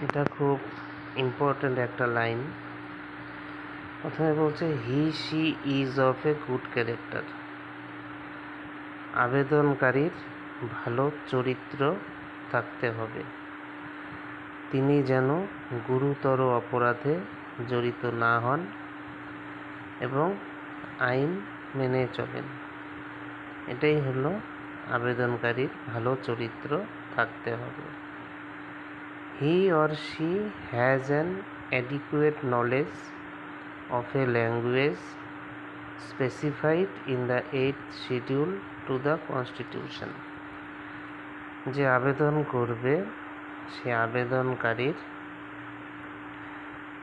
এটা খুব ইম্পর্ট্যান্ট একটা লাইন। প্রথমে বলছে he she is of a good character. আবেদনকারীর ভালো চরিত্র থাকতে হবে। তিনি যেন গুরুতর অপরাধে জড়িত না হন এবং আইন মেনে চলেন। এটাই হলো আবেদনকারীর ভালো চরিত্র থাকতে হবে। He or she has an adequate knowledge of a language specified in the 8th schedule to the constitution। যে আবেদন করবে সে আবেদনকারীর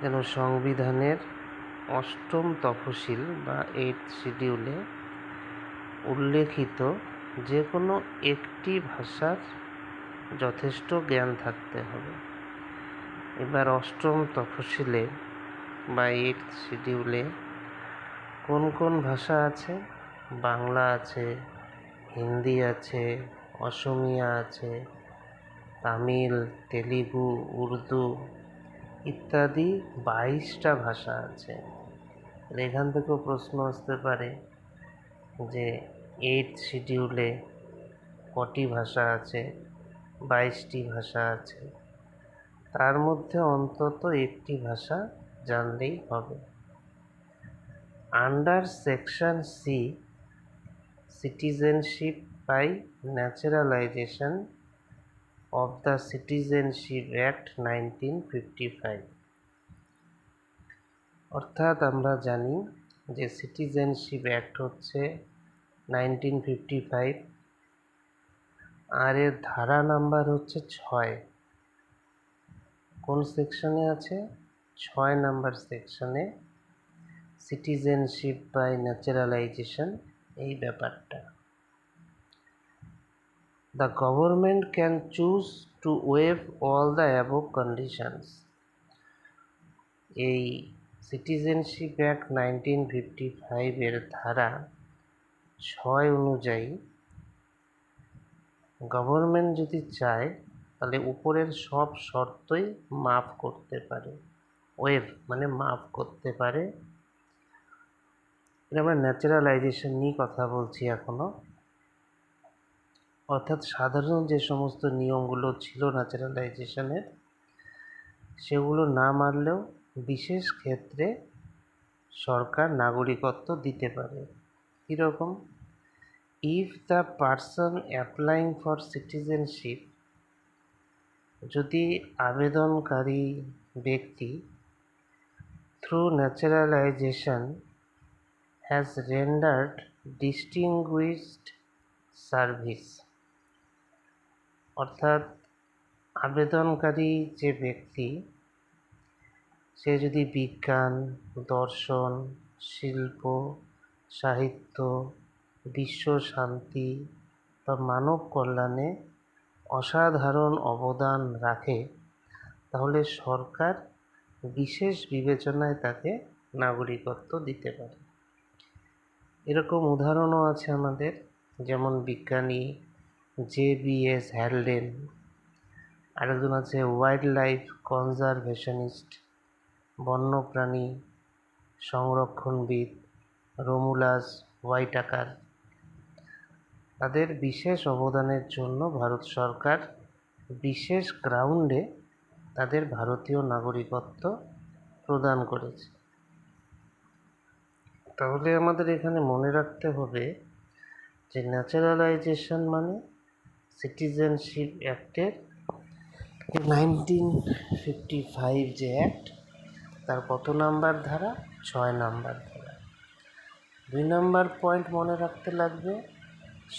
যেন সংবিধানের 8ম তফসিল বা 8th শিডিউলে উল্লেখিত যে কোনো একটি ভাষার যথেষ্ট জ্ঞান থাকতে হবে। এবার 8ম তফসিলে বা 8th শিডিউলে কোন কোন ভাষা আছে? বাংলা আছে, হিন্দি আছে, অসমিয়া আছে, তামিল, তেলুগু, উর্দু ইত্যাদি 22টা ভাষা আছে। এখান থেকেও প্রশ্ন আসতে পারে যে 8th শিডিউলে কটি ভাষা আছে? 22টি ভাষা আছে। তার মধ্যে অন্তত একটি ভাষা জানলেই হবে। Under section C, citizenship by naturalisation of the Citizenship Act 1955। অর্থাৎ আমরা জানি যে সিটিজেনশিপ অ্যাক্ট হচ্ছে 1955, আর এর ধারা নাম্বার হচ্ছে 6। কোন সেকশনে আছে? 6 নাম্বার সেকশনে সিটিজেনশিপ বাই ন্যাচারালাইজেশন এই ব্যাপারটা। The government can choose to wave all the above conditions. এই সিটিজেনশিপ অ্যাক্ট 1955 এর ধারা 6 অনুযায়ী গভর্নমেন্ট যদি চায় তাহলে উপরের সব শর্তই মাফ করতে পারে। ওয়েভ মানে মাফ করতে পারে। আমরা ন্যাচারালাইজেশন নিয়ে কথা বলছি এখনো। অর্থাৎ সাধারণ যে সমস্ত নিয়মগুলো ছিল ন্যাচারালাইজেশনের সেগুলো না মানলেও বিশেষ ক্ষেত্রে সরকার নাগরিকত্ব দিতে পারে। কীরকম? If the person applying for citizenship, যদি আবেদনকারী ব্যক্তি through naturalisation has rendered distinguished service, অর্থাৎ আবেদনকারী যে ব্যক্তি সে যদি বিজ্ঞান, দর্শন, শিল্প, সাহিত্য, বিশ্ব শান্তি বা মানব কল্যাণে অসাধারণ অবদান রাখে তাহলে সরকার বিশেষ বিবেচনায় তাকে নাগরিকত্ব দিতে পারে। এরকম উদাহরণও আছে আমাদের, যেমন বিজ্ঞানী JBS হ্যালডেন, আরেকজন আছে ওয়াইল্ড লাইফ কনজারভেশনিস্ট, বন্যপ্রাণী সংরক্ষণবিদ রোমুলাস হোয়াইটাকার। তাদের বিশেষ অবদানের জন্য ভারত সরকার বিশেষ গ্রাউন্ডে তাদের ভারতীয় নাগরিকত্ব প্রদান করেছে। তাহলে আমাদের এখানে মনে রাখতে হবে যে ন্যাচারালাইজেশন মানে সিটিজেনশিপ অ্যাক্টের 1955 যে অ্যাক্ট তার কত নাম্বার ধারা? 6 নাম্বার ধারা। 2 নাম্বার পয়েন্ট মনে রাখতে লাগবে,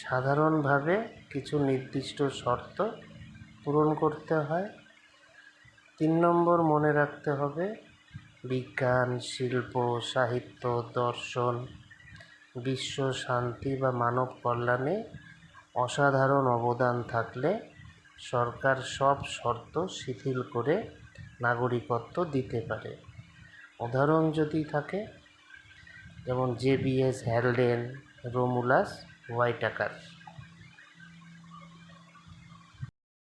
সাধারণভাবে কিছু নির্দিষ্ট শর্ত পূরণ করতে হয়। 3 নম্বর মনে রাখতে হবে, বিজ্ঞান, শিল্প, সাহিত্য, দর্শন, বিশ্ব শান্তি বা মানব কল্যাণে অসাধারণ অবদান থাকলে সরকার সব শর্ত শিথিল করে নাগরিকত্ব দিতে পারে। উদাহরণ যদি থাকে, যেমন JBS হ্যালডেন, রোমুলাস হোয়াইটাকার।